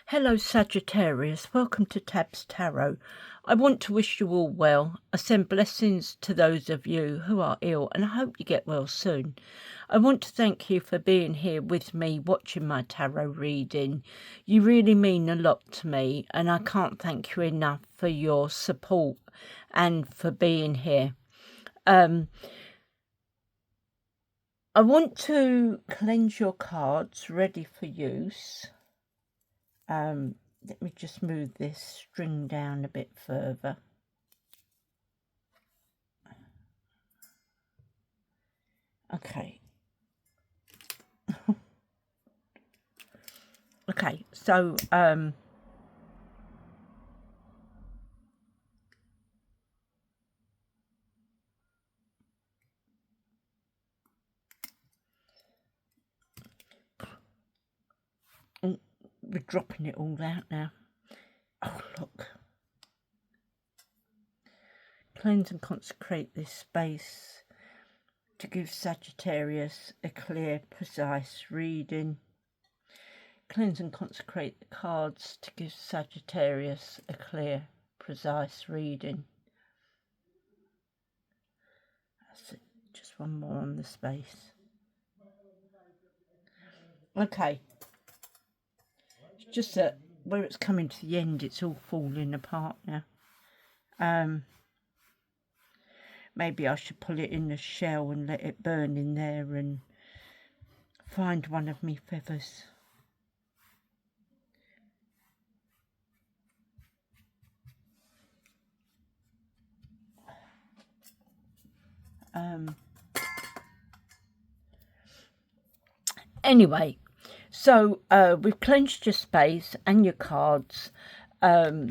Hello Sagittarius, welcome to Tabs Tarot. I want to wish you all well. I send blessings to those of you who are ill and I hope you get well soon. I want to thank you for being here with me watching my tarot reading. You really mean a lot to me and I can't thank you enough for your support and for being here. I want to cleanse your cards ready for use. Let me just move this string down a bit further. Okay. Okay, so we're dropping it all out now. Oh, look. Cleanse and consecrate this space to give Sagittarius a clear, precise reading. Cleanse and consecrate the cards to give Sagittarius a clear, precise reading. That's it. Just one more on the space. Okay. It's just that where it's coming to the end, it's all falling apart now. Maybe I should pull it in the shell and let it burn in there and find one of me feathers. Anyway, so we've cleansed your space and your cards. So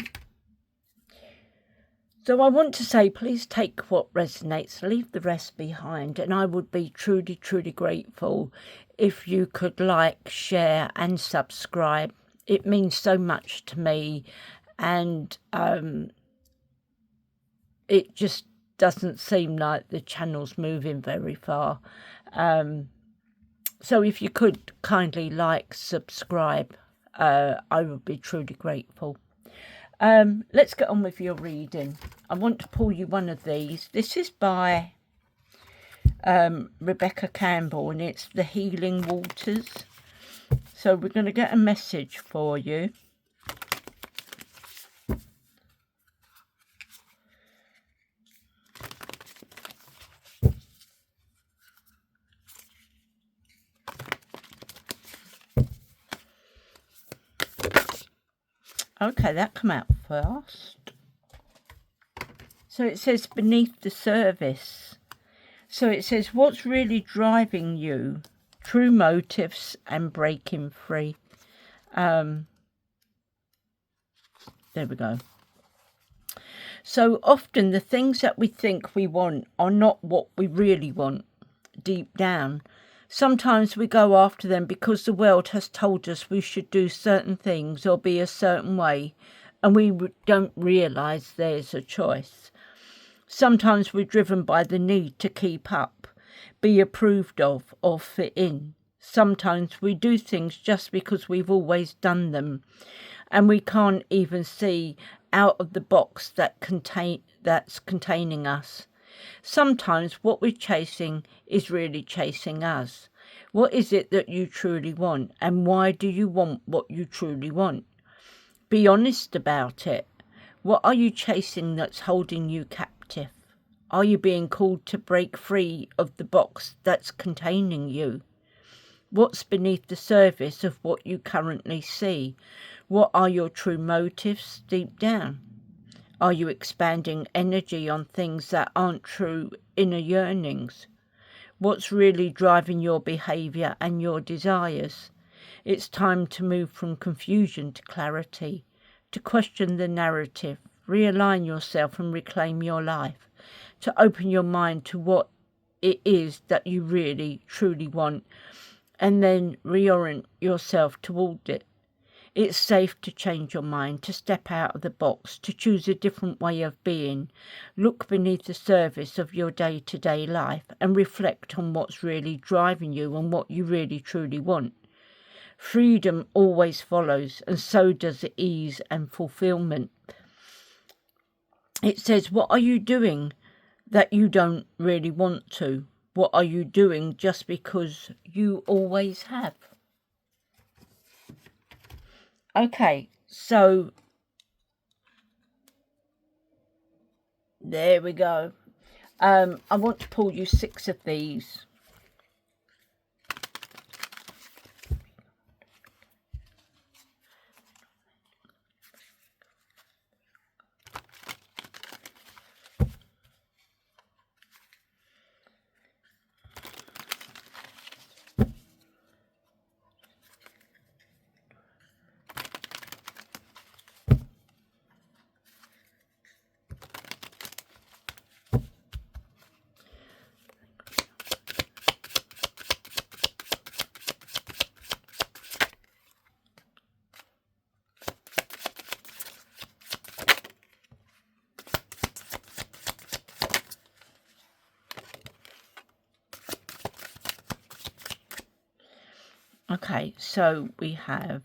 I want to say, please take what resonates, leave the rest behind. And I would be truly, truly grateful if you could like, share and subscribe. It means so much to me. And it just doesn't seem like the channel's moving very far. So if you could kindly like, subscribe, I would be truly grateful. Let's get on with your reading. I want to pull you one of these. This is by Rebecca Campbell and it's The Healing Waters. So we're going to get a message for you. Okay, that come out first. So it says beneath the surface. So it says what's really driving you, true motives and breaking free. There we go. So often the things that we think we want are not what we really want deep down. Sometimes we go after them because the world has told us we should do certain things or be a certain way, and we don't realise there's a choice. Sometimes we're driven by the need to keep up, be approved of, or fit in. Sometimes we do things just because we've always done them, and we can't even see out of the box that's containing us. Sometimes what we're chasing is really chasing us. What is it that you truly want, and why do you want what you truly want? Be honest about it. What are you chasing that's holding you captive? Are you being called to break free of the box that's containing you? What's beneath the surface of what you currently see? What are your true motives deep down? Are you expanding energy on things that aren't true inner yearnings? What's really driving your behaviour and your desires? It's time to move from confusion to clarity, to question the narrative, realign yourself and reclaim your life, to open your mind to what it is that you really, truly want, and then reorient yourself toward it. It's safe to change your mind, to step out of the box, to choose a different way of being. Look beneath the surface of your day-to-day life and reflect on what's really driving you and what you really truly want. Freedom always follows, and so does ease and fulfillment. It says, what are you doing that you don't really want to? What are you doing just because you always have? Okay, so there we go. I want to pull you 6 of these. Okay, so we have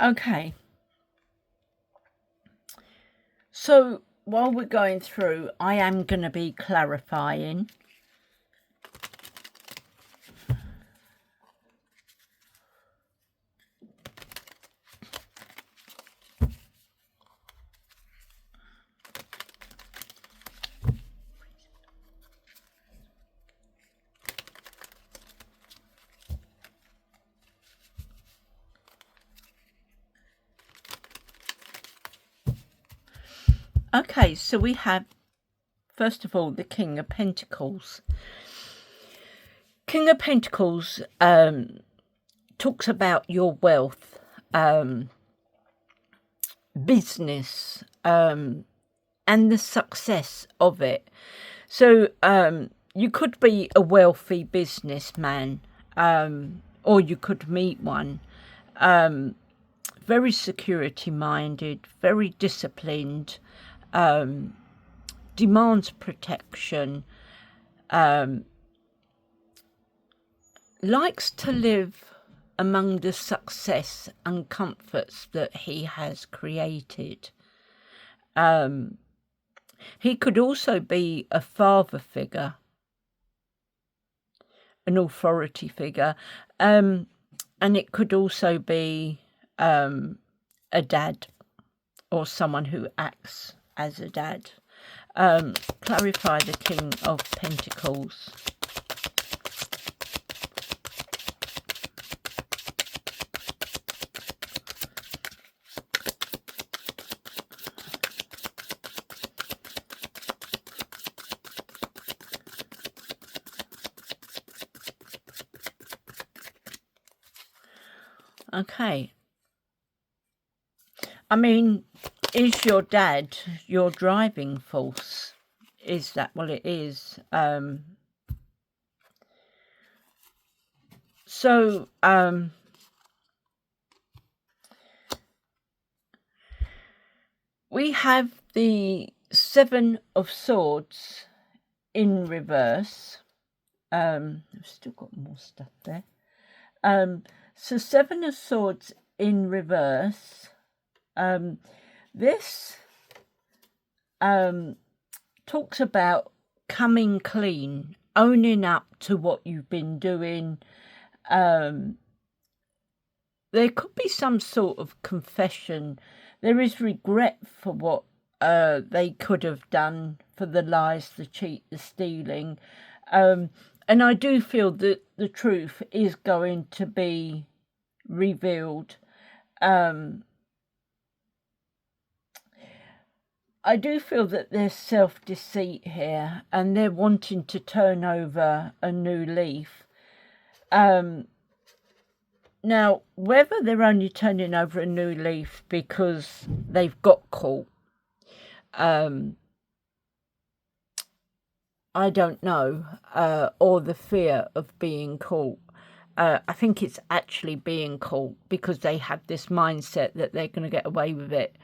okay. So while we're going through, I am going to be clarifying. Okay, so we have, first of all, the King of Pentacles. King of Pentacles talks about your wealth, business, and the success of it. So you could be a wealthy businessman, or you could meet one. Very security minded, very disciplined, demands protection, likes to live among the success and comforts that he has created. He could also be a father figure, an authority figure, and it could also be a dad or someone who acts as a dad. Clarify the King of Pentacles. Okay. I mean, is your dad your driving force? Is that what it is? So, we have the 7 of Swords in reverse. I've still got more stuff there. So 7 of Swords in reverse. This talks about coming clean, owning up to what you've been doing. There could be some sort of confession. There is regret for what they could have done, for the lies, the cheat, the stealing. And I do feel that the truth is going to be revealed. I do feel that there's self-deceit here, and they're wanting to turn over a new leaf. Now, whether they're only turning over a new leaf because they've got caught, I don't know, or the fear of being caught. I think it's actually being caught because they have this mindset that they're going to get away with it.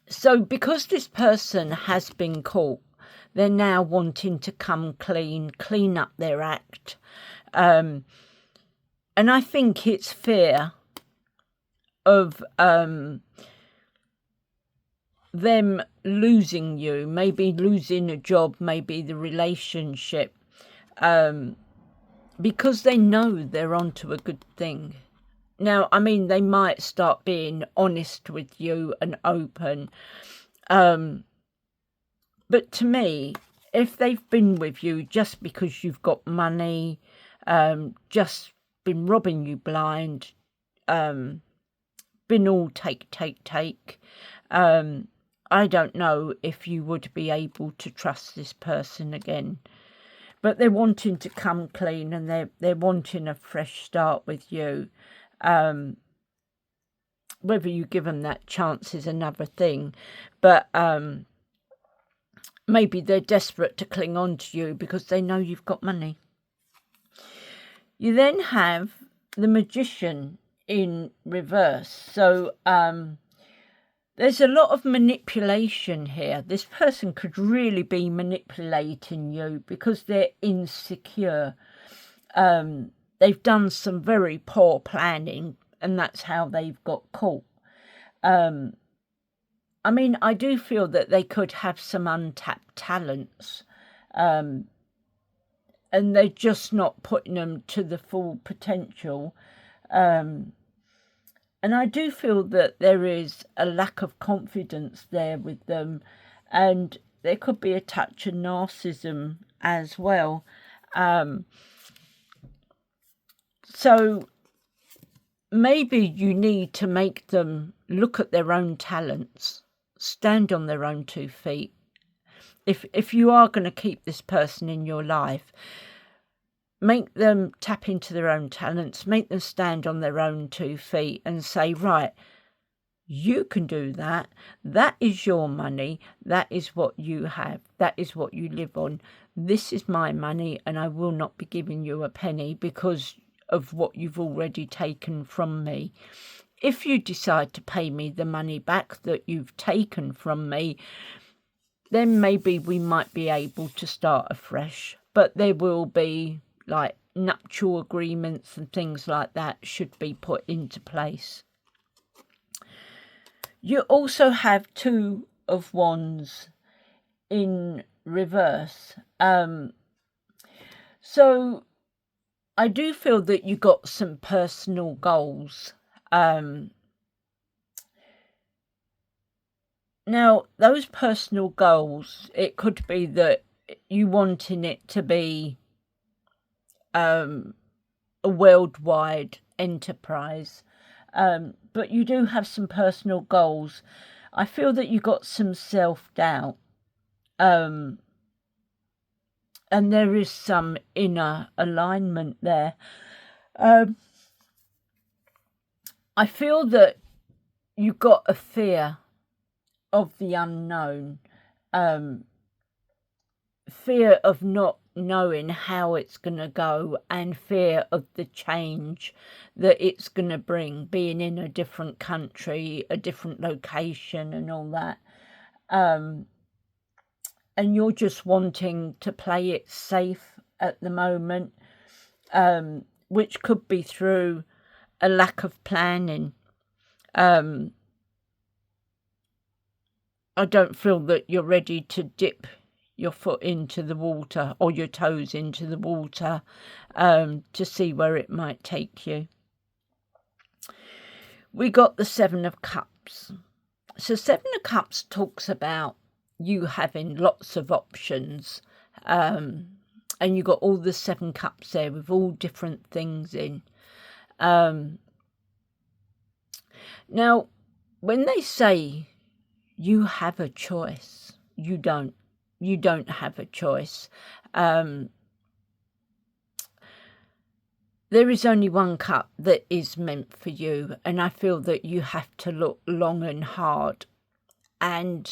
So because this person has been caught, they're now wanting to come clean up their act. And I think it's fear of them losing you, maybe losing a job, maybe the relationship, because they know they're onto a good thing. Now, I mean, they might start being honest with you and open. But to me, if they've been with you just because you've got money, just been robbing you blind, been all take, I don't know if you would be able to trust this person again. But they're wanting to come clean, and they're wanting a fresh start with you. Whether you give them that chance is another thing. But maybe they're desperate to cling on to you because they know you've got money. You then have the Magician in reverse. So there's a lot of manipulation here. This person could really be manipulating you because they're insecure. They've done some very poor planning, and that's how they've got caught. I mean, I do feel that they could have some untapped talents, and they're just not putting them to the full potential. And I do feel that there is a lack of confidence there with them, and there could be a touch of narcissism as well. So maybe you need to make them look at their own talents, stand on their own 2 feet. If you are going to keep this person in your life, make them tap into their own talents, make them stand on their own 2 feet and say, right, you can do that. That is your money. That is what you have. That is what you live on. This is my money, and I will not be giving you a penny because of what you've already taken from me. If you decide to pay me the money back that you've taken from me, then maybe we might be able to start afresh. But there will be like nuptial agreements and things like that should be put into place. You also have 2 of Wands in reverse. So I do feel that you got some personal goals. Now, those personal goals, it could be that you wanting it to be a worldwide enterprise, but you do have some personal goals. I feel that you got some self-doubt, and there is some inner alignment there. I feel that you got a fear of the unknown, fear of not knowing how it's going to go, and fear of the change that it's going to bring, being in a different country, a different location and all that. And you're just wanting to play it safe at the moment, which could be through a lack of planning. I don't feel that you're ready to dip your foot into the water or your toes into the water to see where it might take you. We got the 7 of Cups. So 7 of Cups talks about you having lots of options, and you got all the 7 cups there with all different things in. Now, when they say you have a choice. You don't. You don't have a choice. There is only one cup that is meant for you, and I feel that you have to look long and hard. And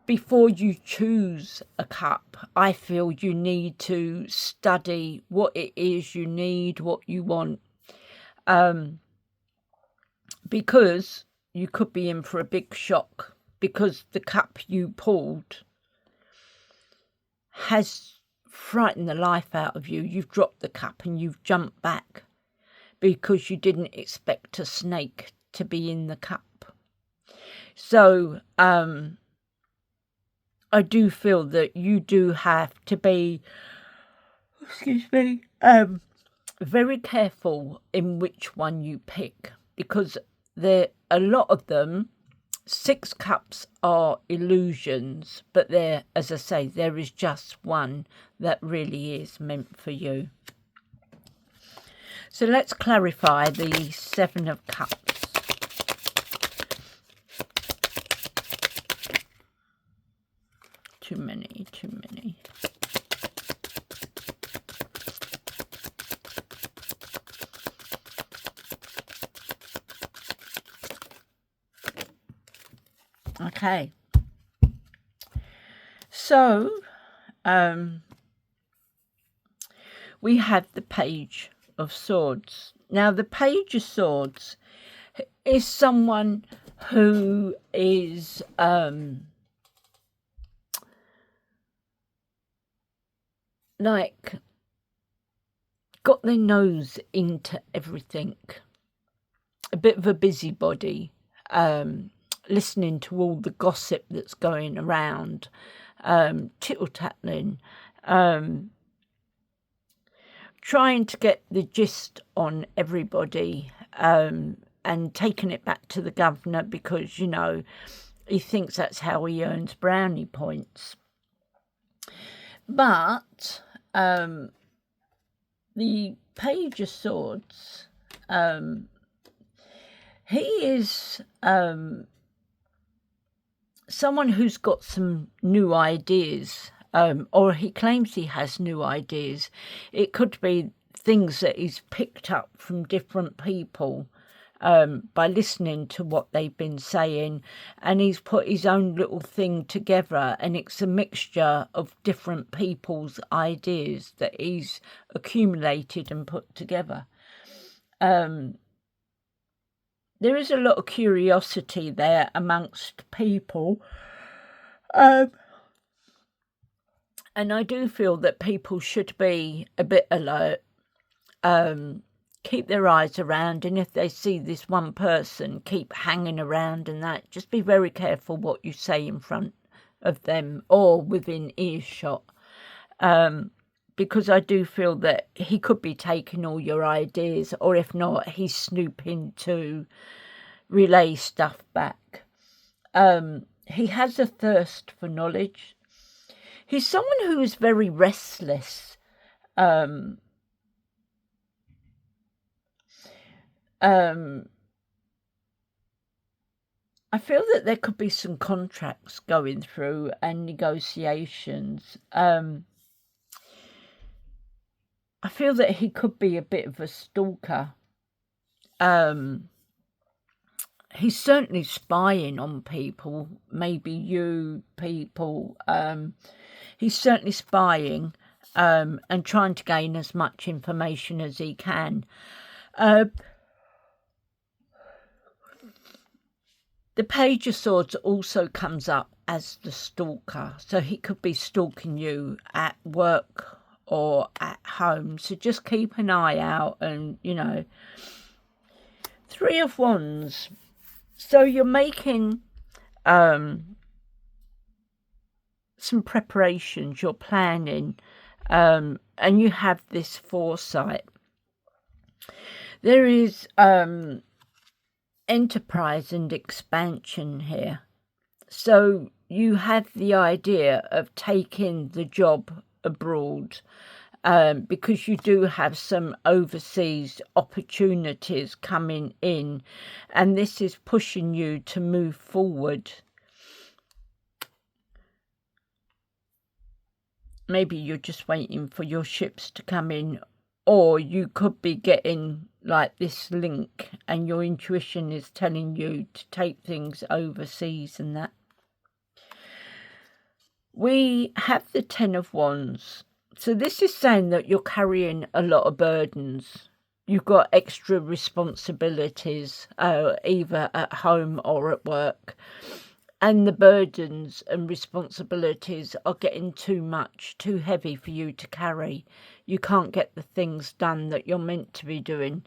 before you choose a cup, I feel you need to study what it is you need, what you want. Because you could be in for a big shock, because the cup you pulled has frightened the life out of you. You've dropped the cup and you've jumped back because you didn't expect a snake to be in the cup. So I do feel that you do have to be, very careful in which one you pick, because a lot of them, 6 cups are illusions, but there, as I say, there is just one that really is meant for you. So let's clarify the 7 of Cups. Too many. Okay, so we have the Page of Swords. Now, the Page of Swords is someone who is like got their nose into everything, a bit of a busybody, listening to all the gossip that's going around, tittle-tattling, trying to get the gist on everybody, and taking it back to the governor because, you know, he thinks that's how he earns brownie points. But the Page of Swords, he is someone who's got some new ideas, or he claims he has new ideas. It could be things that he's picked up from different people by listening to what they've been saying, and he's put his own little thing together, and it's a mixture of different people's ideas that he's accumulated and put together. There is a lot of curiosity there amongst people. And I do feel that people should be a bit alert, keep their eyes around, and if they see this one person keep hanging around and that, just be very careful what you say in front of them or within earshot. Because I do feel that he could be taking all your ideas, or if not, he's snooping to relay stuff back. He has a thirst for knowledge. He's someone who is very restless. I feel that there could be some contracts going through and negotiations. I feel that he could be a bit of a stalker. He's certainly spying on people, maybe you people. He's certainly spying and trying to gain as much information as he can. The Page of Swords also comes up as the stalker, so he could be stalking you at work or at home, so just keep an eye out. And, you know, 3 of Wands, so you're making some preparations, you're planning, and you have this foresight. There is enterprise and expansion here, so you have the idea of taking the job abroad, because you do have some overseas opportunities coming in, and this is pushing you to move forward. Maybe you're just waiting for your ships to come in, or you could be getting like this link and your intuition is telling you to take things overseas and that. We have the Ten of Wands. So this is saying that you're carrying a lot of burdens. You've got extra responsibilities, either at home or at work. And the burdens and responsibilities are getting too much, too heavy for you to carry. You can't get the things done that you're meant to be doing.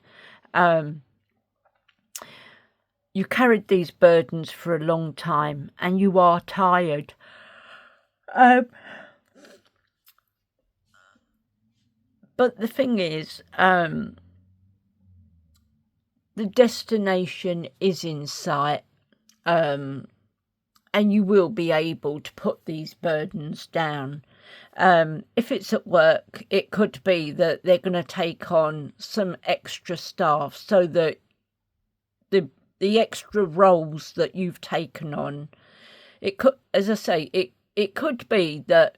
You carried these burdens for a long time and you are tired. But the thing is, the destination is in sight, and you will be able to put these burdens down. If it's at work, it could be that they're going to take on some extra staff so that the extra roles that you've taken on, it could, as I say, it could be that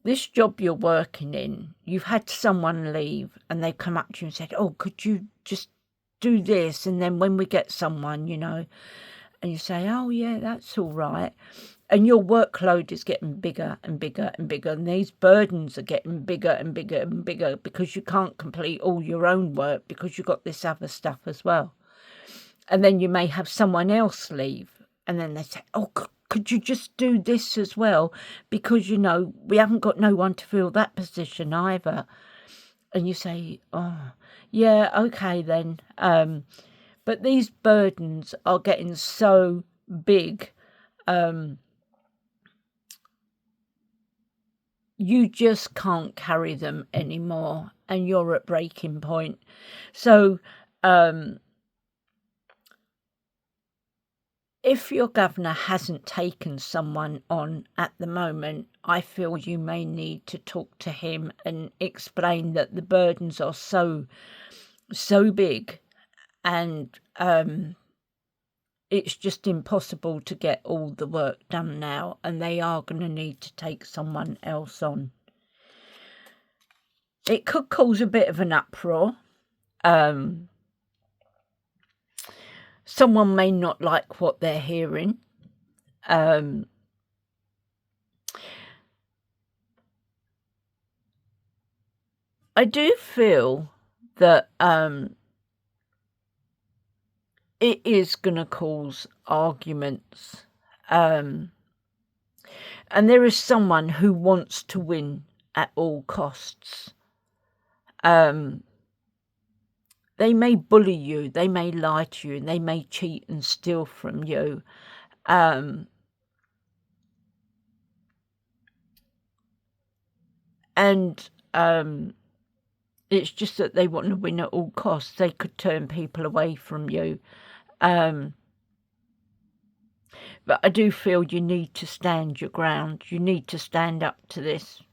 this job you're working in, you've had someone leave and they've come up to you and said, oh, could you just do this? And then when we get someone, you know, and you say, oh, yeah, that's all right. And your workload is getting bigger and bigger and bigger. And these burdens are getting bigger and bigger and bigger because you can't complete all your own work because you've got this other stuff as well. And then you may have someone else leave. And then they say, oh, could you just do this as well? Because, you know, we haven't got no one to fill that position either. And you say, oh, yeah, okay then. But these burdens are getting so big. You just can't carry them anymore. And you're at breaking point. So, if your governor hasn't taken someone on at the moment, I feel you may need to talk to him and explain that the burdens are so big and it's just impossible to get all the work done now, and they are going to need to take someone else on. It could cause a bit of an uproar. Someone may not like what they're hearing. I do feel that it is going to cause arguments. And there is someone who wants to win at all costs. They may bully you, they may lie to you, and they may cheat and steal from you. And it's just that they want to win at all costs. They could turn people away from you. But I do feel you need to stand your ground. You need to stand up to this.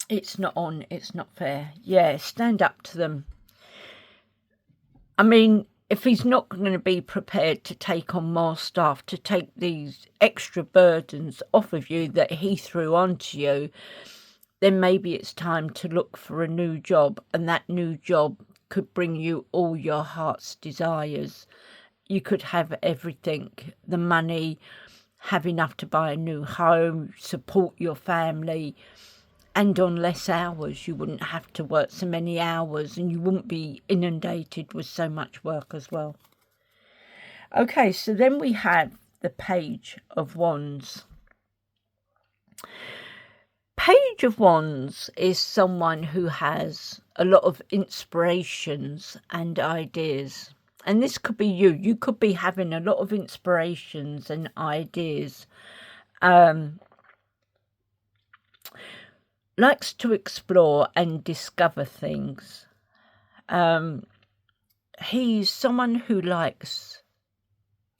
It's not on, it's not fair. Yeah, stand up to them. I mean, if he's not going to be prepared to take on more staff, to take these extra burdens off of you that he threw onto you, then maybe it's time to look for a new job, and that new job could bring you all your heart's desires. You could have everything, the money, have enough to buy a new home, support your family, and on less hours. You wouldn't have to work so many hours and you wouldn't be inundated with so much work as well. Okay, so then we have the Page of Wands. Page of Wands is someone who has a lot of inspirations and ideas. And this could be you. You could be having a lot of inspirations and ideas. Likes to explore and discover things. He's someone who likes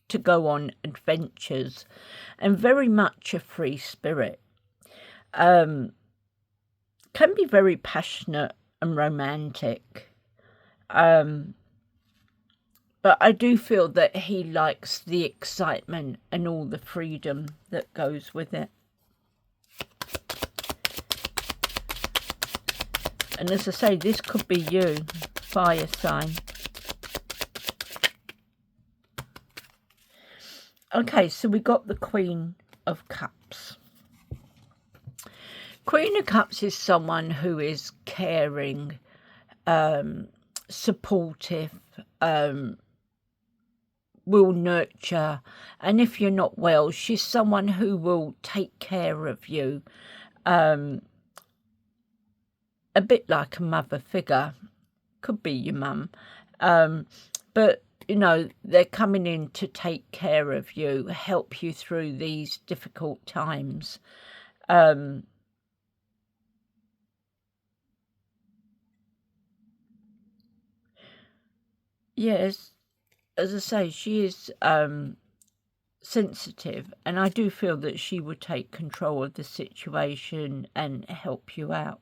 to go on adventures and very much a free spirit. can be very passionate and romantic. But I do feel that he likes the excitement and all the freedom that goes with it. And as I say, this could be you, fire sign. Okay, so we got the Queen of Cups. Queen of Cups is someone who is caring, supportive, will nurture, and if you're not well, she's someone who will take care of you, a bit like a mother figure. Could be your mum, but you know, they're coming in to take care of you, help you through these difficult times. Yes, as I say, she is sensitive, and I do feel that she would take control of the situation and help you out.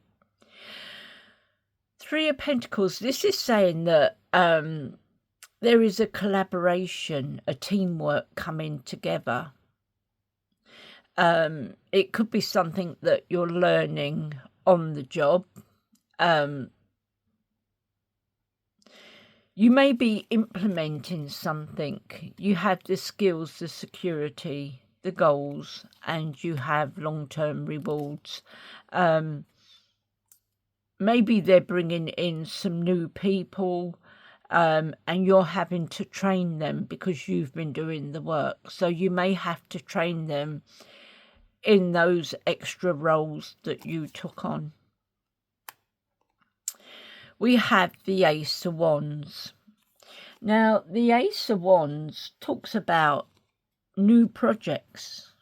Three of Pentacles, this is saying that there is a collaboration, a teamwork coming together. It could be something that you're learning on the job. You may be implementing something. You have the skills, the security, the goals, and you have long-term rewards. Maybe they're bringing in some new people, and you're having to train them because you've been doing the work. So you may have to train them in those extra roles that you took on. We have the Ace of Wands. Now, the Ace of Wands talks about new projects,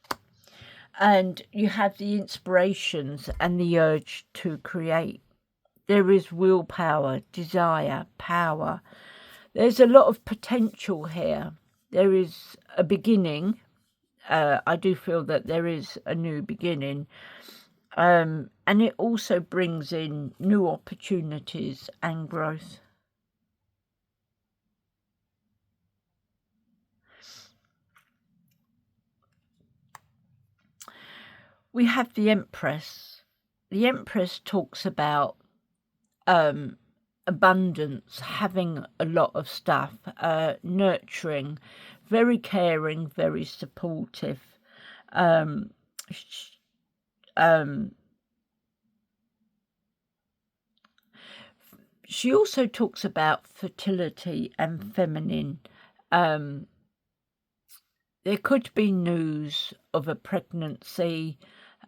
and you have the inspirations and the urge to create. There is willpower, desire, power. There's a lot of potential here. There is a beginning. I do feel that there is a new beginning. And it also brings in new opportunities and growth. We have the Empress. The Empress talks about abundance, having a lot of stuff, nurturing, very caring, very supportive. She also talks about fertility and feminine. There could be news of a pregnancy,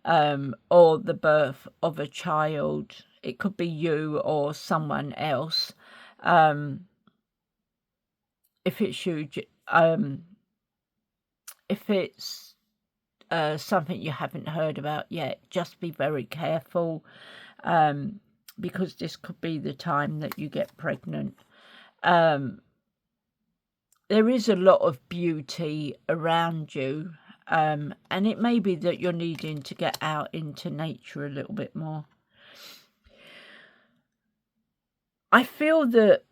or the birth of a child. It could be you or someone else. If it's you, if it's something you haven't heard about yet, just be very careful, because this could be the time that you get pregnant. There is a lot of beauty around you, and it may be that you're needing to get out into nature a little bit more. I feel that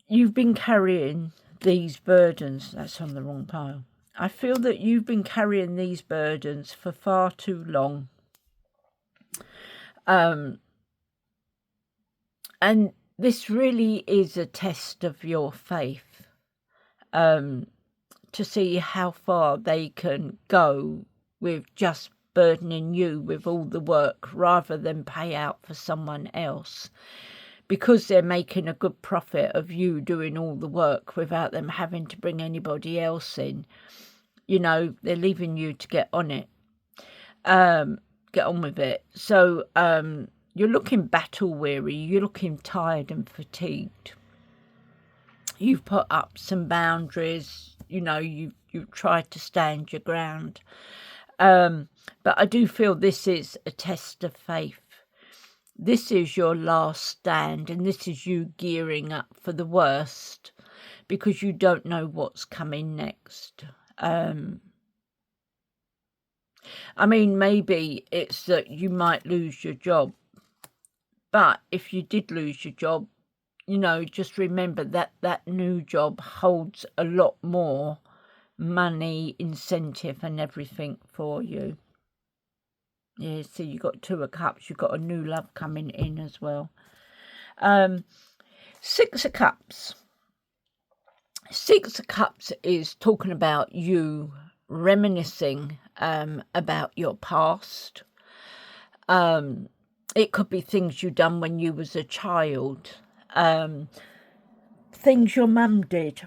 you've been carrying these burdens. That's on the wrong pile. I feel that you've been carrying these burdens for far too long. And this really is a test of your faith, to see how far they can go with just burdening you with all the work rather than pay out for someone else, because they're making a good profit of you doing all the work without them having to bring anybody else in. You know, they're leaving you to get on it, get on with it. So you're looking battle weary, you're looking tired and fatigued. You've put up some boundaries, you know, you've tried to stand your ground. But I do feel this is a test of faith. This is your last stand, and this is you gearing up for the worst because you don't know what's coming next. I mean, maybe it's that you might lose your job. But if you did lose your job, you know, just remember that that new job holds a lot more money, incentive and everything for you. Yeah, so you've got Two of Cups. You've got a new love coming in as well. Six of Cups. Six of Cups is talking about you reminiscing about your past. It could be things you done when you was a child. Things your mum did.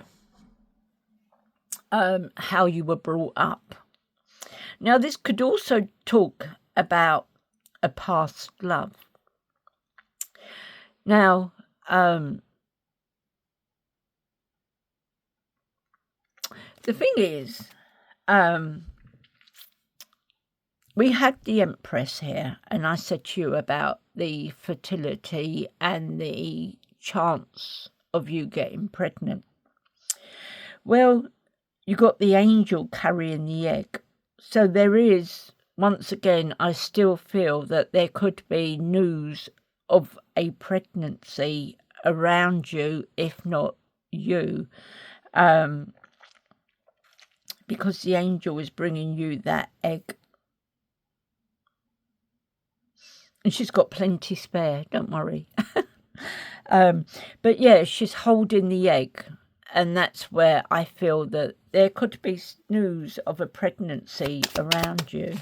How you were brought up. Now, this could also talk about a past love. Now, the thing is, we had the Empress here, and I said to you about the fertility and the chance of you getting pregnant. Well, you got the angel carrying the egg. So there is, once again, I still feel that there could be news of a pregnancy around you, if not you, because the angel is bringing you that egg. And she's got plenty spare, don't worry. But yeah, she's holding the egg. And that's where I feel that there could be news of a pregnancy around you.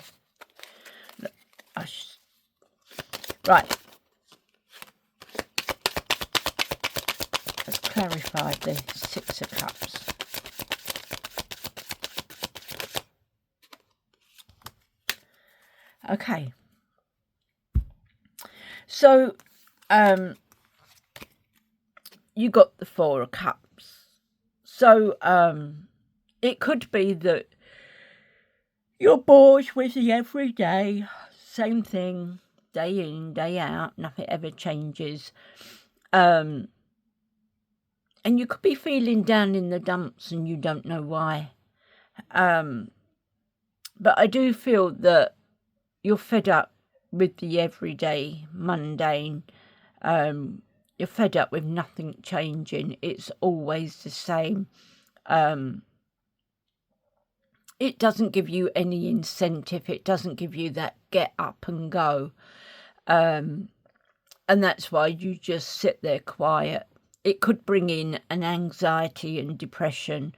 Right. Let's clarify the Six of Cups. Okay. So, you got the Four of Cups. So, it could be that you're bored with the everyday, same thing, day in, day out, nothing ever changes. And you could be feeling down in the dumps and you don't know why. But I do feel that you're fed up with the everyday, mundane. You're fed up with nothing changing. It's always the same. It doesn't give you any incentive. It doesn't give you that get up and go. And that's why you just sit there quiet. It could bring in an anxiety and depression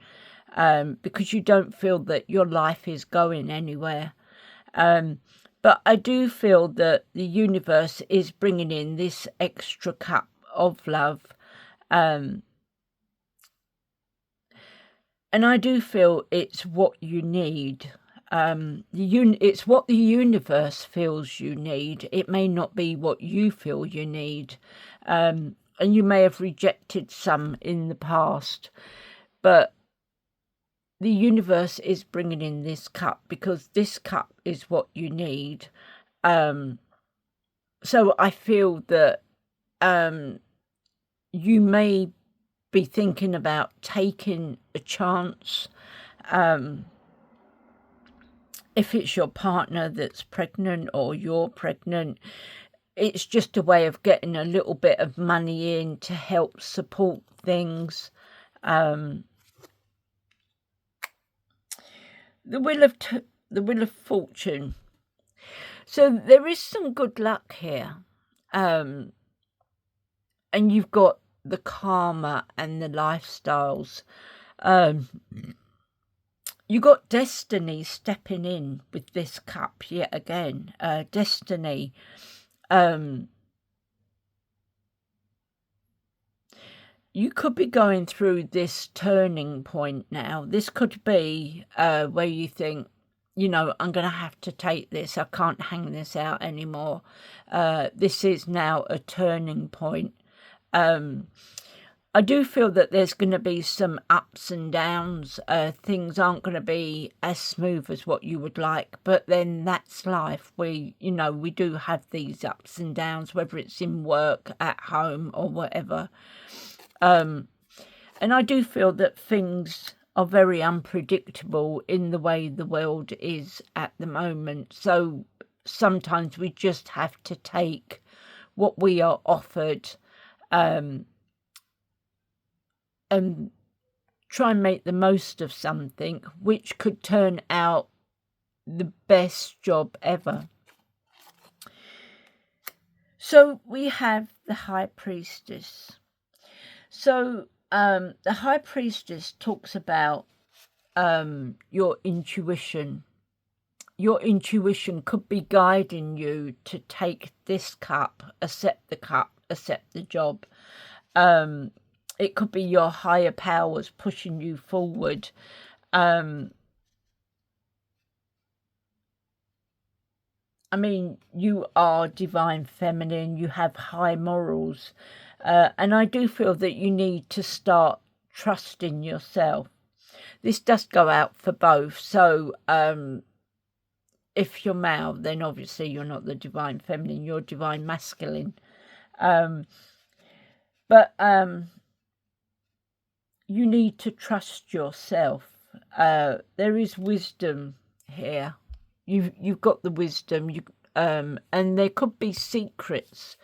because you don't feel that your life is going anywhere. But I do feel that the universe is bringing in this extra cup of love. And I do feel it's what you need. It's what the universe feels you need. It may not be what you feel you need. And you may have rejected some in the past. But the universe is bringing in this cup because this cup is what you need. So I feel that you may be thinking about taking a chance. If it's your partner that's pregnant or you're pregnant, it's just a way of getting a little bit of money in to help support things. The Wheel of Fortune. So there is some good luck here. And you've got the karma and the lifestyles. You got destiny stepping in with this cup yet again. Destiny. You could be going through this turning point now. This could be where you think, you know, I'm going to have to take this. I can't hang this out anymore. This is now a turning point. I do feel that there's going to be some ups and downs. Things aren't going to be as smooth as what you would like. But then that's life. We do have these ups and downs, whether it's in work, at home or whatever. And I do feel that things are very unpredictable in the way the world is at the moment. So sometimes we just have to take what we are offered, and try and make the most of something which could turn out the best job ever. So we have the High Priestess. So the High Priestess talks about your intuition. Your intuition could be guiding you to take this cup, accept the job. It could be your higher powers pushing you forward. I mean, you are divine feminine, you have high morals, and I do feel that you need to start trusting yourself. This does go out for both, so if you're male, then obviously you're not the divine feminine, you're divine masculine. But you need to trust yourself. There is wisdom here. You've got the wisdom, and there could be secrets.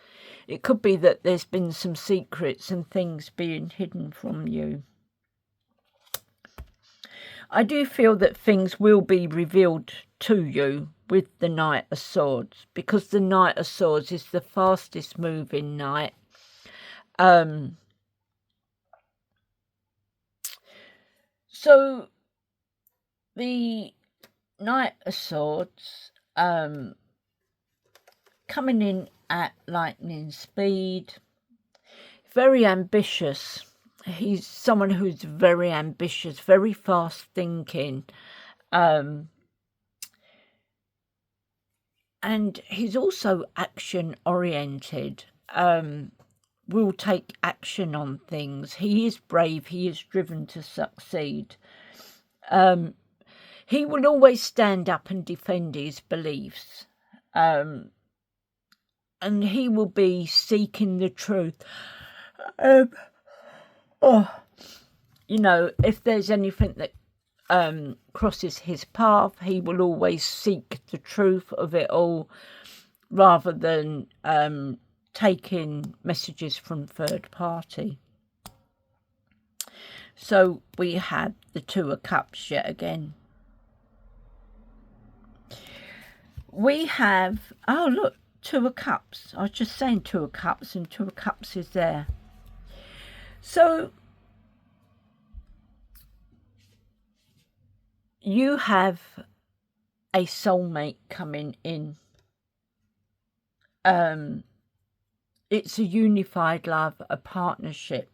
It could be that there's been some secrets and things being hidden from you. I do feel that things will be revealed to you with the Knight of Swords, because the Knight of Swords is the fastest moving knight. So the Knight of Swords coming in at lightning speed, very ambitious. He's someone who's very ambitious, very fast thinking, and he's also action oriented. Will take action on things. He is brave, he is driven to succeed. He will always stand up and defend his beliefs. And he will be seeking the truth. You know, if there's anything that crosses his path, he will always seek the truth of it all, rather than taking messages from third party. So we have the Two of Cups yet again. We have, oh look, Two of Cups. I was just saying Two of Cups, and Two of Cups is there. So you have a soulmate coming in. It's a unified love, a partnership.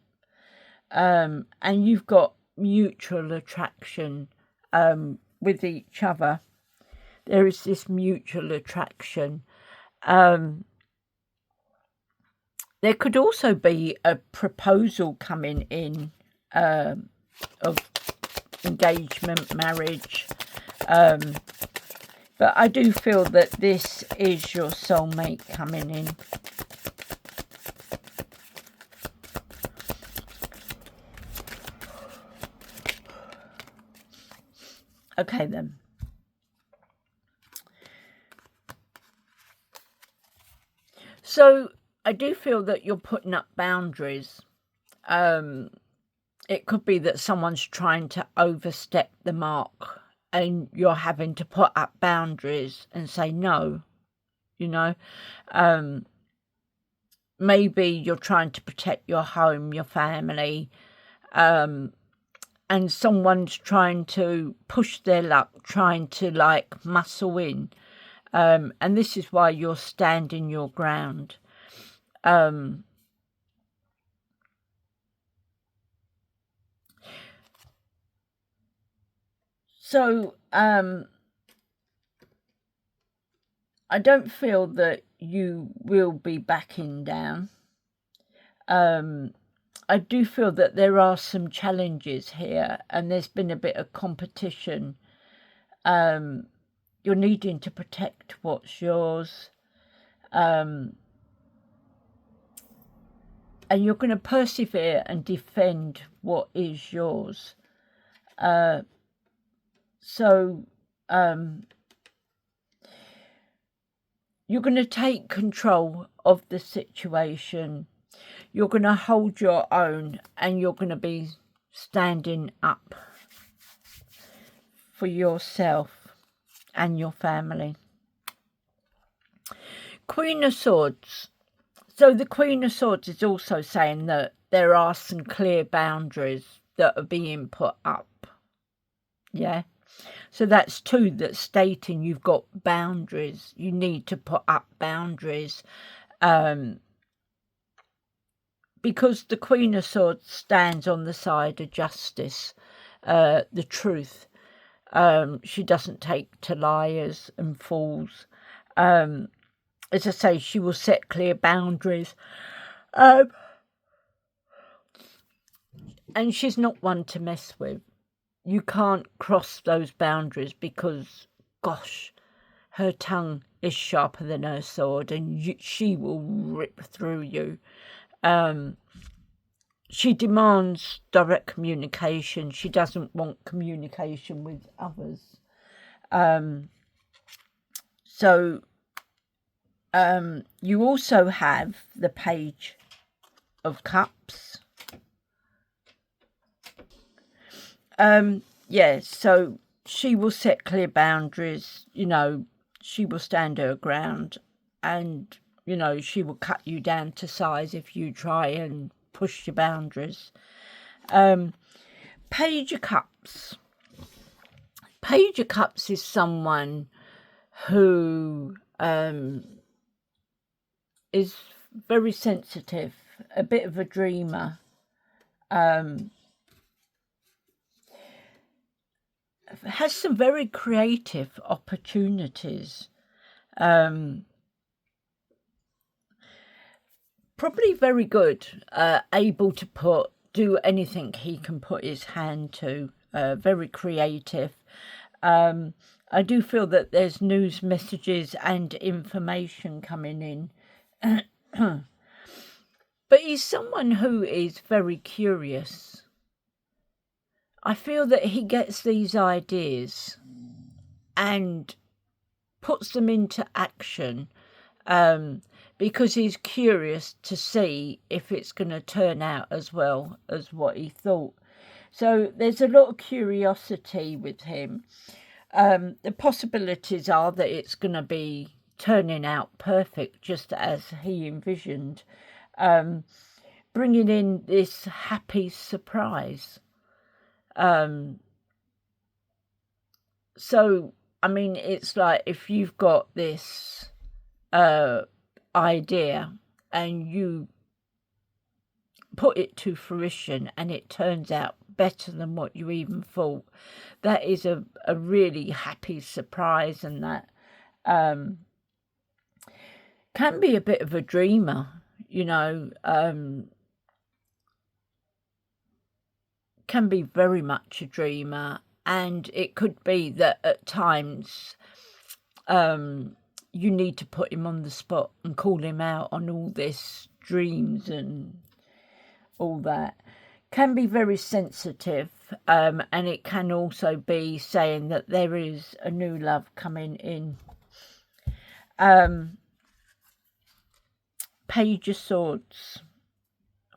And you've got mutual attraction with each other. There is this mutual attraction. There could also be a proposal coming in of engagement, marriage. But I do feel that this is your soulmate coming in. Okay then. So I do feel that you're putting up boundaries. It could be that someone's trying to overstep the mark, and you're having to put up boundaries and say no, you know. Maybe you're trying to protect your home, your family, and someone's trying to push their luck, trying to like muscle in. And this is why you're standing your ground. So I don't feel that you will be backing down. I do feel that there are some challenges here, and there's been a bit of competition. You're needing to protect what's yours. And you're going to persevere and defend what is yours. So you're going to take control of the situation. You're going to hold your own, and you're going to be standing up for yourself and your family. Queen of Swords. So the Queen of Swords is also saying that there are some clear boundaries that are being put up. Yeah. So that's two that's stating you've got boundaries. You need to put up boundaries. Because the Queen of Swords stands on the side of justice, the truth. She doesn't take to liars and fools. As I say, she will set clear boundaries. And she's not one to mess with. You can't cross those boundaries because, gosh, her tongue is sharper than her sword, and she will rip through you. She demands direct communication. She doesn't want communication with others. You also have the Page of Cups. Yeah, so she will set clear boundaries. You know, she will stand her ground, and, you know, she will cut you down to size if you try and push your boundaries. Page of Cups. Page of Cups is someone who is very sensitive, a bit of a dreamer. Has some very creative opportunities. Probably very good, able to do anything he can put his hand to. Very creative. I do feel that there's news messages and information coming in. But he's someone who is very curious. I feel that he gets these ideas and puts them into action because he's curious to see if it's going to turn out as well as what he thought. So there's a lot of curiosity with him. The possibilities are that it's going to be turning out perfect, just as he envisioned, bringing in this happy surprise. So, I mean, it's like if you've got this idea and you put it to fruition and it turns out better than what you even thought, that is a really happy surprise. And that can be a bit of a dreamer, you know, can be very much a dreamer. And it could be that at times you need to put him on the spot and call him out on all this dreams and all that. Can be very sensitive, and it can also be saying that there is a new love coming in. Page of Swords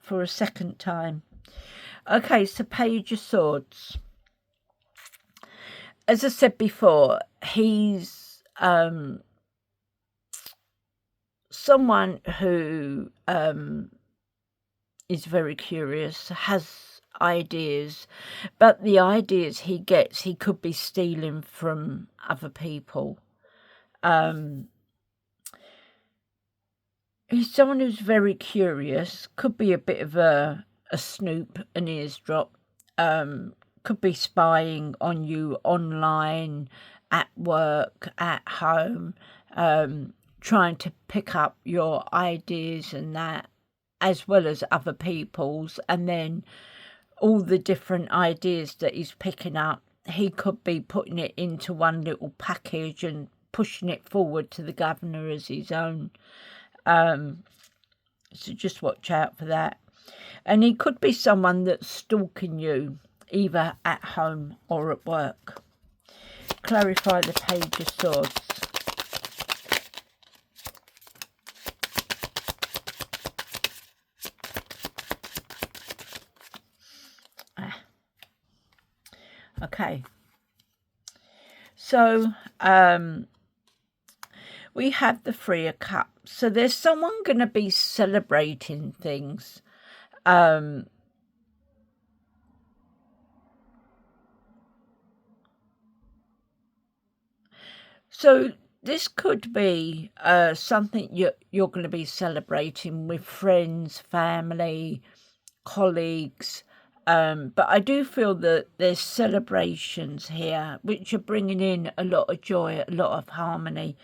for a second time. Okay, so Page of Swords. As I said before, he's someone who is very curious, has ideas, but the ideas he gets, he could be stealing from other people. He's someone who's very curious, could be a bit of a snoop, an eavesdrop, could be spying on you online, at work, at home, trying to pick up your ideas and that, as well as other people's, and then all the different ideas that he's picking up, he could be putting it into one little package and pushing it forward to the governor as his own. So just watch out for that. And he could be someone that's stalking you. either at home or at work. Clarify the Page of Swords. Okay. So, we have the Three of Cups. So there's someone going to be celebrating things. So this could be something you're going to be celebrating with friends, family, colleagues. But I do feel that there's celebrations here which are bringing in a lot of joy, a lot of harmony.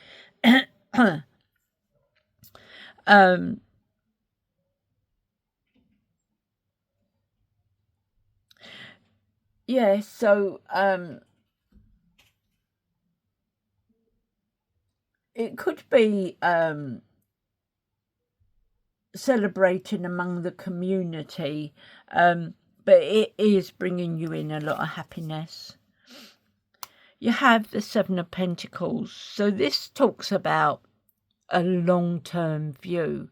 Yeah, so it could be celebrating among the community, but it is bringing you in a lot of happiness. You have the Seven of Pentacles, so this talks about a long-term view.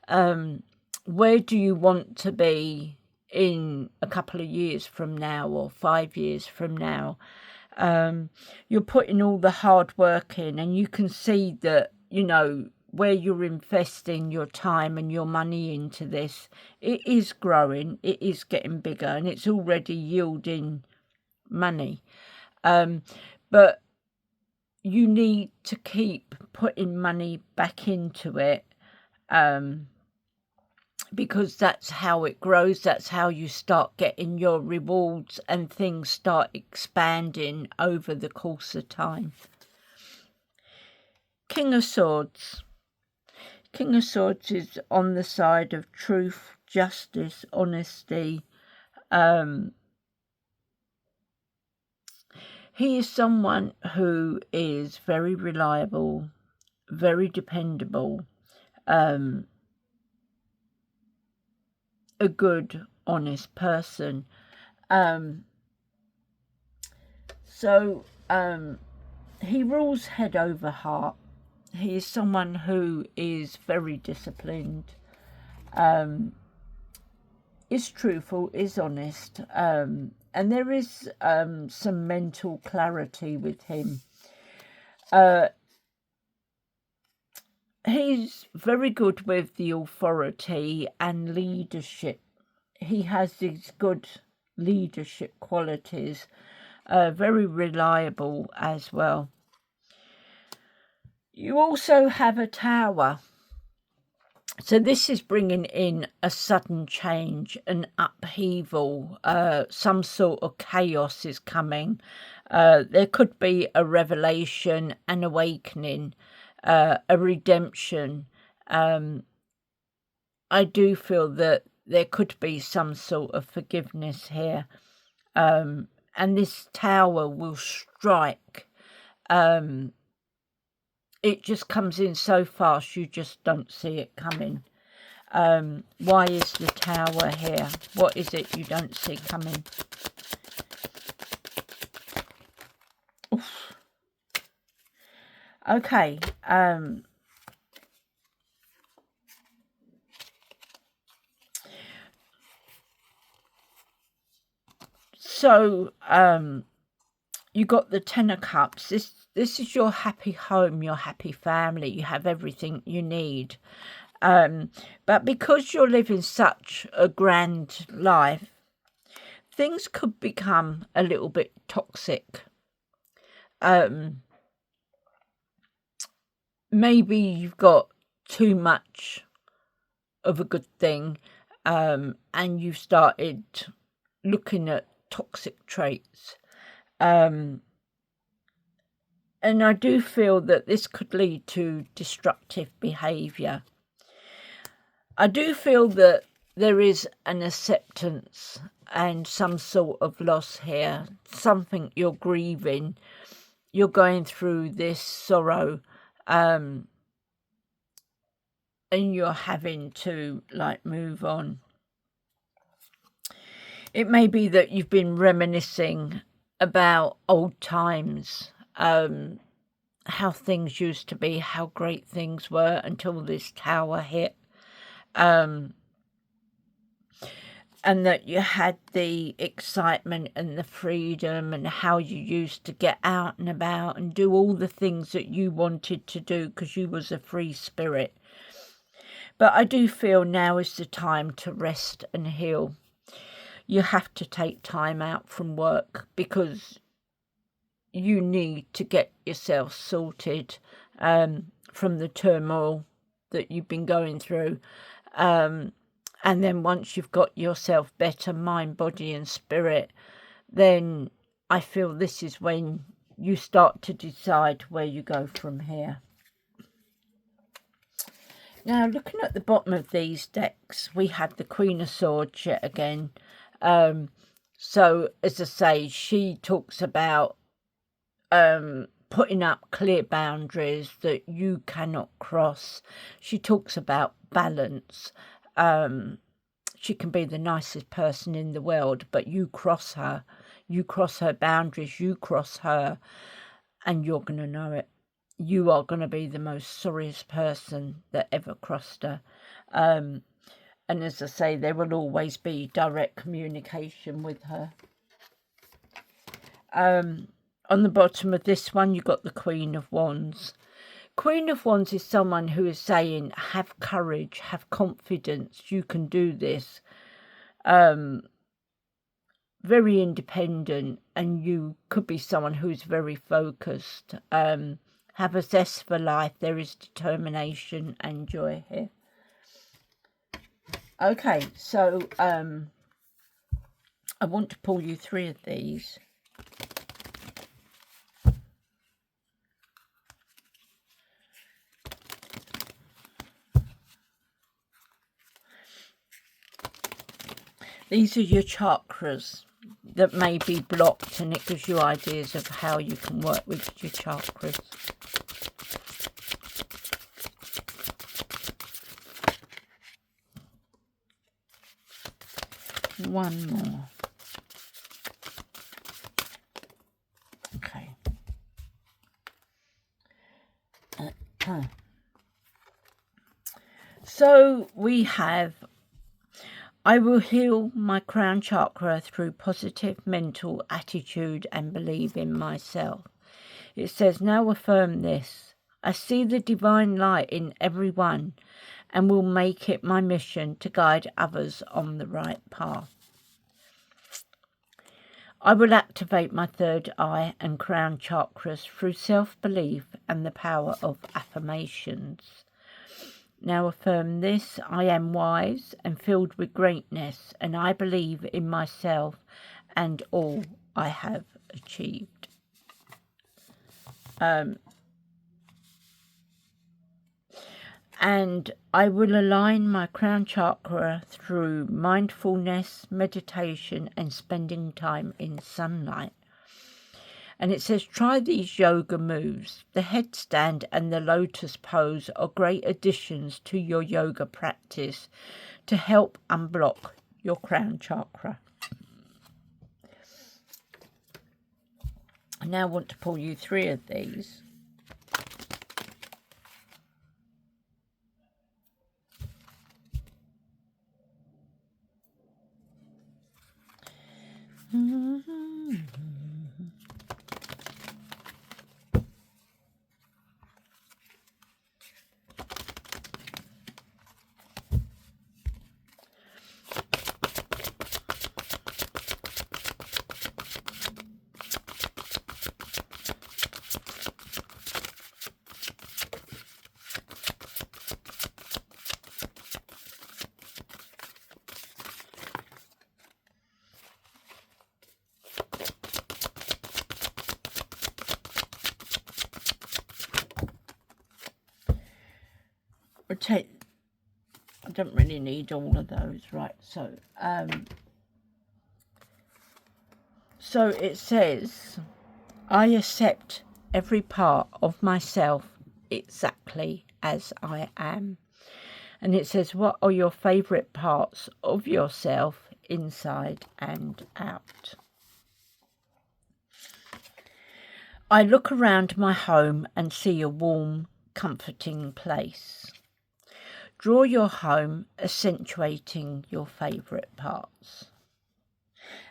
Where do you want to be in a couple of years from now or 5 years from now? You're putting all the hard work in, and you can see that, you know, where you're investing your time and your money into this, it is growing, it is getting bigger, and it's already yielding money. But you need to keep putting money back into it, because that's how it grows, that's how you start getting your rewards, and things start expanding over the course of time. King of Swords. King of Swords is on the side of truth, justice, honesty. He is someone who is very reliable, very dependable, a good, honest person. He rules head over heart. He is someone who is very disciplined, is truthful, is honest, and there is some mental clarity with him. He's very good with the authority and leadership. He has these good leadership qualities, very reliable as well. You also have a Tower. So this is bringing in a sudden change, an upheaval, some sort of chaos is coming. There could be a revelation, an awakening, a redemption. I do feel that there could be some sort of forgiveness here. And this Tower will strike. It just comes in so fast, you just don't see it coming. Why is the Tower here? What is it you don't see coming? Oof. Okay. So, you got the Ten of Cups. This is your happy home, your happy family. You have everything you need. But because you're living such a grand life, things could become a little bit toxic. Maybe you've got too much of a good thing, and you've started looking at toxic traits. And I do feel that this could lead to destructive behaviour. I do feel that there is an acceptance and some sort of loss here. Something you're grieving. You're going through this sorrow. And you're having to, like, move on. It may be that you've been reminiscing about old times, how things used to be, how great things were until this tower hit. And that you had the excitement and the freedom and how you used to get out and about and do all the things that you wanted to do because you was a free spirit. But I do feel now is the time to rest and heal. You have to take time out from work because you need to get yourself sorted from the turmoil that you've been going through. And then once you've got yourself better, mind, body and spirit, then I feel this is when you start to decide where you go from here. Now, looking at the bottom of these decks, we have the Queen of Swords yet again. So, as I say, she talks about putting up clear boundaries that you cannot cross. She talks about balance. She can be the nicest person in the world, but you cross her boundaries, you cross her, and you're going to know it. You are going to be the most sorriest person that ever crossed her. And as I say, there will always be direct communication with her. On the bottom of this one, you've got the Queen of Wands. Queen of Wands is someone who is saying, have courage, have confidence, you can do this. Very independent, and you could be someone who's very focused. Have a zest for life. There is determination and joy here. Okay, so I want to pull you 3 of these. These are your chakras that may be blocked, and it gives you ideas of how you can work with your chakras. One more. Okay. So we have, I will heal my crown chakra through positive mental attitude and believe in myself. It says, now affirm this. I see the divine light in everyone and will make it my mission to guide others on the right path. I will activate my third eye and crown chakras through self-belief and the power of affirmations. Now affirm this. I am wise and filled with greatness, and I believe in myself and all I have achieved. And I will align my crown chakra through mindfulness, meditation, and spending time in sunlight. And it says, try these yoga moves. The headstand and the lotus pose are great additions to your yoga practice to help unblock your crown chakra. I now want to pull you 3 of these. I don't really need all of those, right? So it says, I accept every part of myself exactly as I am. And it says, what are your favourite parts of yourself inside and out. I look around my home and see a warm, comforting place. Draw your home, accentuating your favourite parts.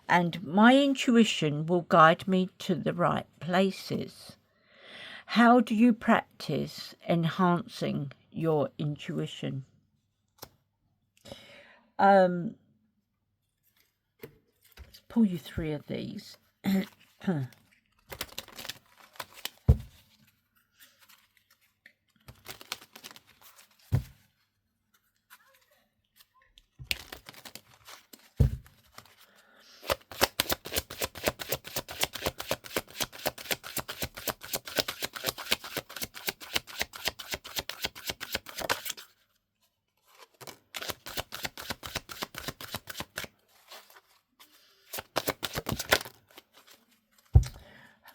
And my intuition will guide me to the right places. How do you practice enhancing your intuition? Let's pull you 3 of these.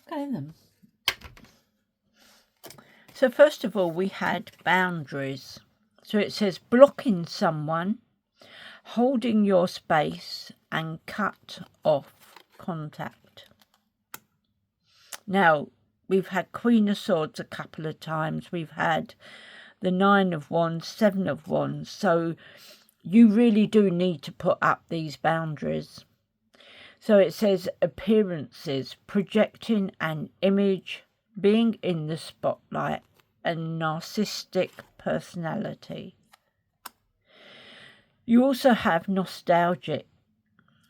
Okay then. So first of all, we had boundaries. So it says blocking someone, holding your space, and cut off contact. Now, we've had Queen of Swords a couple of times. We've had the 9 of Wands, 7 of Wands. So you really do need to put up these boundaries. So it says appearances, projecting an image, being in the spotlight, and narcissistic personality. You also have nostalgic.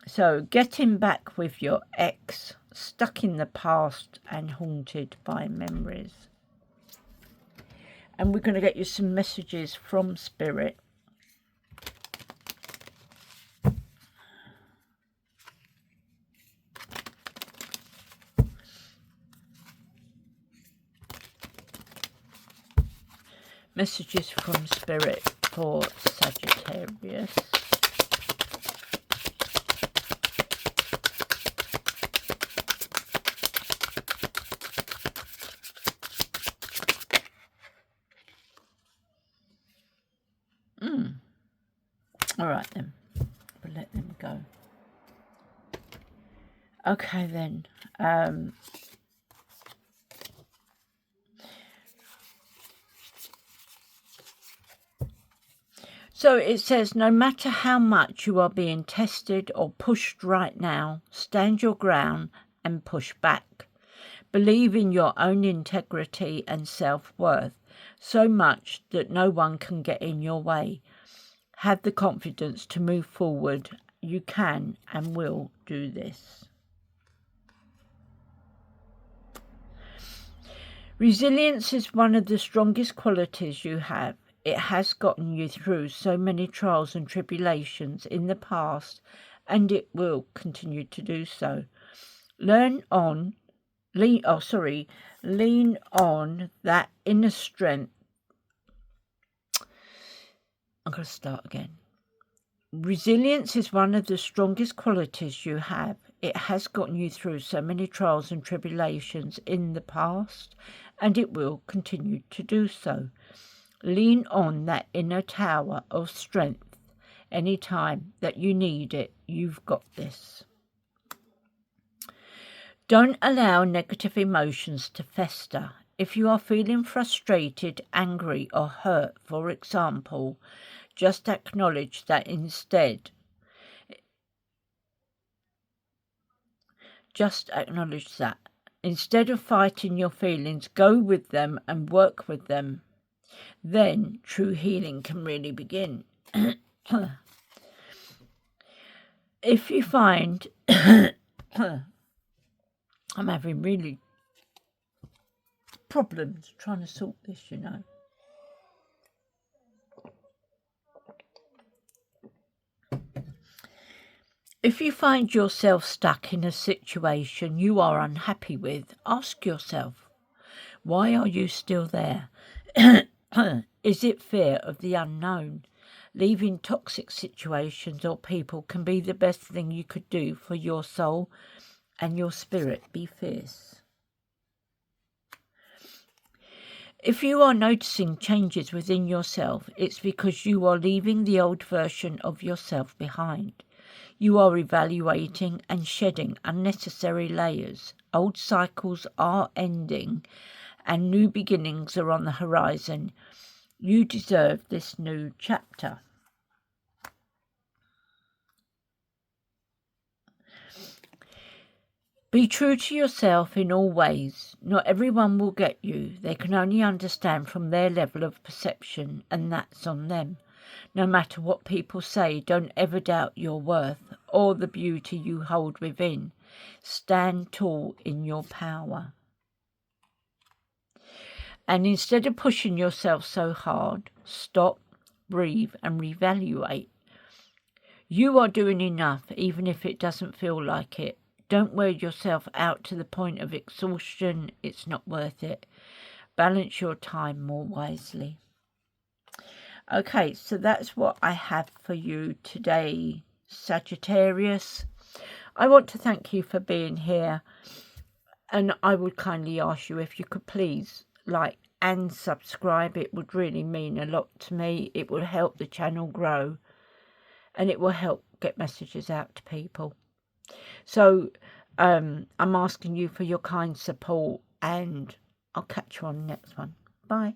So getting back with your ex, stuck in the past and haunted by memories. And we're going to get you some messages from Spirit. Messages from Spirit for Sagittarius. All right then, we'll let them go. Okay then. So it says, no matter how much you are being tested or pushed right now, stand your ground and push back. Believe in your own integrity and self-worth so much that no one can get in your way. Have the confidence to move forward. You can and will do this. Resilience is one of the strongest qualities you have. It has gotten you through so many trials and tribulations in the past, and it will continue to do so. Lean on that inner strength. I'm going to start again. Resilience is one of the strongest qualities you have. It has gotten you through so many trials and tribulations in the past, and it will continue to do so. Lean on that inner tower of strength. Anytime that you need it, you've got this. Don't allow negative emotions to fester. If you are feeling frustrated, angry or hurt, for example, just acknowledge that instead. Just acknowledge that. Instead of fighting your feelings, go with them and work with them. Then true healing can really begin. If you find I'm having really problems trying to sort this, you know. If you find yourself stuck in a situation you are unhappy with, ask yourself, why are you still there? Is it fear of the unknown? Leaving toxic situations or people can be the best thing you could do for your soul and your spirit. Be fierce. If you are noticing changes within yourself, it's because you are leaving the old version of yourself behind. You are evaluating and shedding unnecessary layers. Old cycles are ending and new beginnings are on the horizon. You deserve this new chapter. Be true to yourself in all ways. Not everyone will get you. They can only understand from their level of perception, and that's on them. No matter what people say, don't ever doubt your worth or the beauty you hold within. Stand tall in your power. And instead of pushing yourself so hard, stop, breathe and reevaluate. You are doing enough, even if it doesn't feel like it. Don't wear yourself out to the point of exhaustion. It's not worth it. Balance your time more wisely. Okay, so that's what I have for you today, Sagittarius. I want to thank you for being here. And I would kindly ask you if you could please like and subscribe. It would really mean a lot to me. It will help the channel grow. And it will help get messages out to people. So I'm asking you for your kind support, and I'll catch you on the next one. Bye.